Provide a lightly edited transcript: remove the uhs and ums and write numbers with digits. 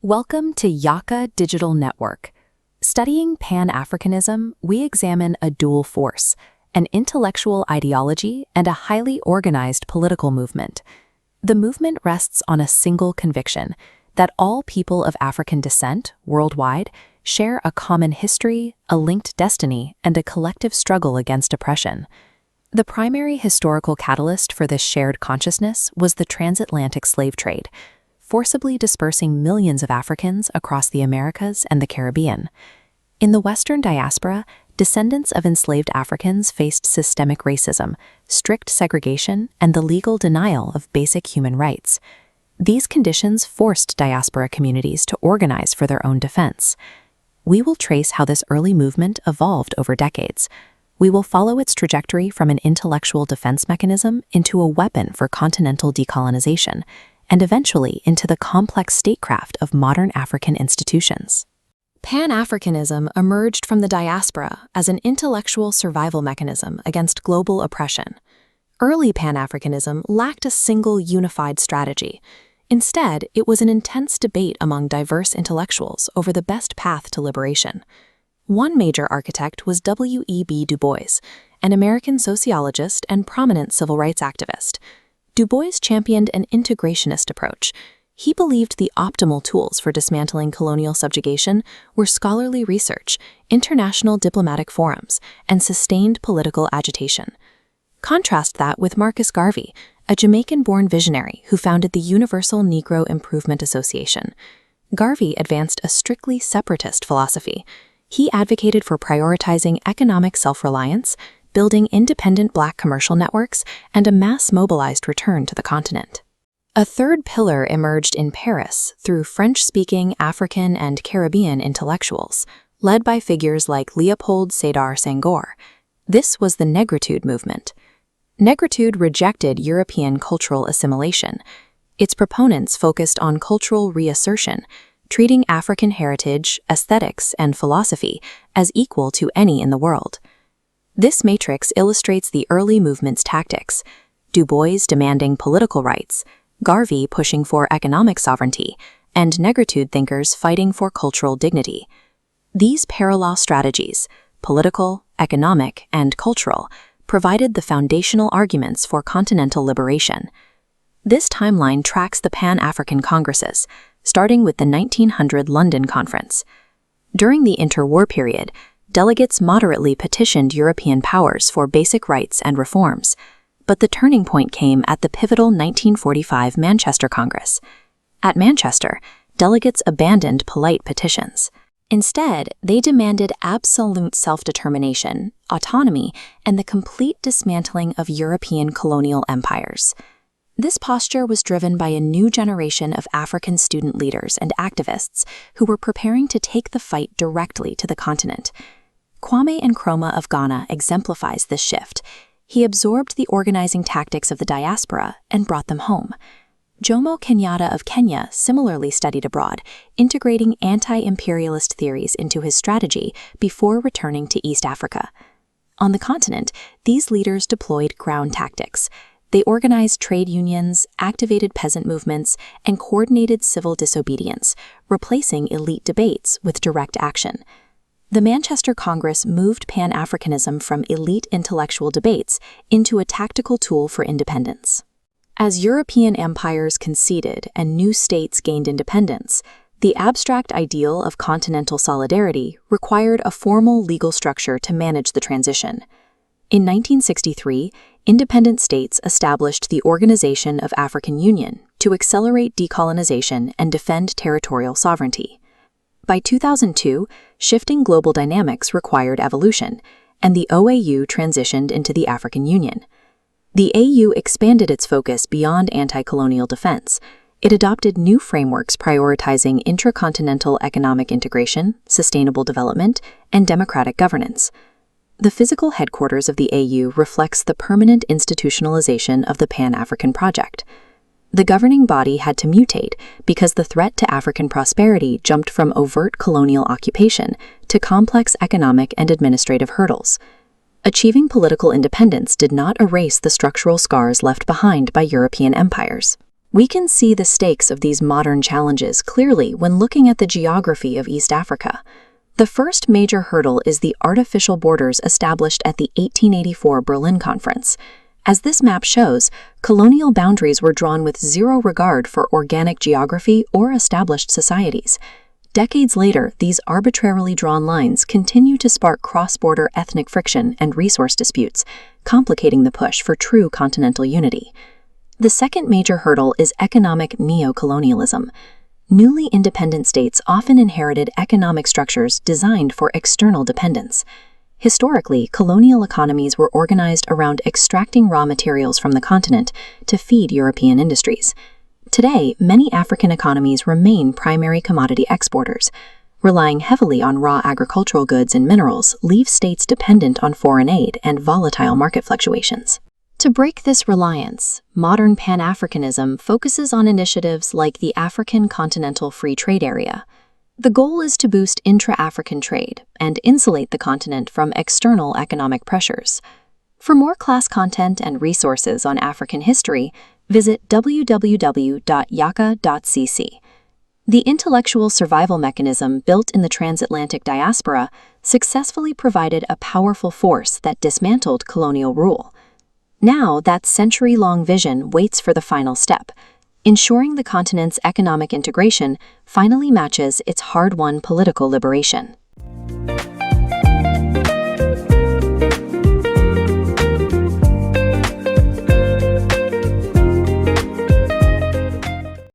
Welcome to Yaka Digital Network. Studying Pan-Africanism, we examine a dual force, an intellectual ideology and a highly organized political movement. The movement rests on a single conviction, that all people of African descent, worldwide, share a common history, a linked destiny, and a collective struggle against oppression. The primary historical catalyst for this shared consciousness was the transatlantic slave trade, forcibly dispersing millions of Africans across the Americas and the Caribbean. In the Western diaspora, descendants of enslaved Africans faced systemic racism, strict segregation, and the legal denial of basic human rights. These conditions forced diaspora communities to organize for their own defense. We will trace how this early movement evolved over decades. We will follow its trajectory from an intellectual defense mechanism into a weapon for continental decolonization, and eventually into the complex statecraft of modern African institutions. Pan-Africanism emerged from the diaspora as an intellectual survival mechanism against global oppression. Early Pan-Africanism lacked a single unified strategy. Instead, it was an intense debate among diverse intellectuals over the best path to liberation. One major architect was W.E.B. Du Bois, an American sociologist and prominent civil rights activist. Du Bois championed an integrationist approach. He believed the optimal tools for dismantling colonial subjugation were scholarly research, international diplomatic forums, and sustained political agitation. Contrast that with Marcus Garvey, a Jamaican-born visionary who founded the Universal Negro Improvement Association. Garvey advanced a strictly separatist philosophy. He advocated for prioritizing economic self-reliance, building independent Black commercial networks, and a mass-mobilized return to the continent. A third pillar emerged in Paris through French-speaking African and Caribbean intellectuals, led by figures like Léopold Sédar Senghor. This was the Negritude movement. Negritude rejected European cultural assimilation. Its proponents focused on cultural reassertion, treating African heritage, aesthetics, and philosophy as equal to any in the world. This matrix illustrates the early movement's tactics: Du Bois demanding political rights, Garvey pushing for economic sovereignty, and Negritude thinkers fighting for cultural dignity. These parallel strategies, political, economic, and cultural, provided the foundational arguments for continental liberation. This timeline tracks the Pan-African Congresses, starting with the 1900 London Conference. During the interwar period, delegates moderately petitioned European powers for basic rights and reforms, but the turning point came at the pivotal 1945 Manchester Congress. At Manchester, delegates abandoned polite petitions. Instead, they demanded absolute self-determination, autonomy, and the complete dismantling of European colonial empires. This posture was driven by a new generation of African student leaders and activists who were preparing to take the fight directly to the continent. Kwame Nkrumah of Ghana exemplifies this shift. He absorbed the organizing tactics of the diaspora and brought them home. Jomo Kenyatta of Kenya similarly studied abroad, integrating anti-imperialist theories into his strategy before returning to East Africa. On the continent, these leaders deployed ground tactics. They organized trade unions, activated peasant movements, and coordinated civil disobedience, replacing elite debates with direct action. The Manchester Congress moved Pan-Africanism from elite intellectual debates into a tactical tool for independence. As European empires conceded and new states gained independence, the abstract ideal of continental solidarity required a formal legal structure to manage the transition. In 1963, independent states established the Organization of African Union to accelerate decolonization and defend territorial sovereignty. By 2002, shifting global dynamics required evolution, and the OAU transitioned into the African Union. The AU expanded its focus beyond anti-colonial defense. It adopted new frameworks prioritizing intracontinental economic integration, sustainable development, and democratic governance. The physical headquarters of the AU reflects the permanent institutionalization of the Pan-African project. The governing body had to mutate because the threat to African prosperity jumped from overt colonial occupation to complex economic and administrative hurdles. Achieving political independence did not erase the structural scars left behind by European empires. We can see the stakes of these modern challenges clearly when looking at the geography of East Africa. The first major hurdle is the artificial borders established at the 1884 Berlin Conference. As this map shows, colonial boundaries were drawn with zero regard for organic geography or established societies. Decades later, these arbitrarily drawn lines continue to spark cross-border ethnic friction and resource disputes, complicating the push for true continental unity. The second major hurdle is economic neocolonialism. Newly independent states often inherited economic structures designed for external dependence. Historically, colonial economies were organized around extracting raw materials from the continent to feed European industries. Today, many African economies remain primary commodity exporters. Relying heavily on raw agricultural goods and minerals leaves states dependent on foreign aid and volatile market fluctuations. To break this reliance, modern Pan-Africanism focuses on initiatives like the African Continental Free Trade Area. The goal is to boost intra-African trade and insulate the continent from external economic pressures. For more class content and resources on African history, visit www.yaka.cc. The intellectual survival mechanism built in the transatlantic diaspora successfully provided a powerful force that dismantled colonial rule. Now, that century-long vision waits for the final step, ensuring the continent's economic integration finally matches its hard-won political liberation.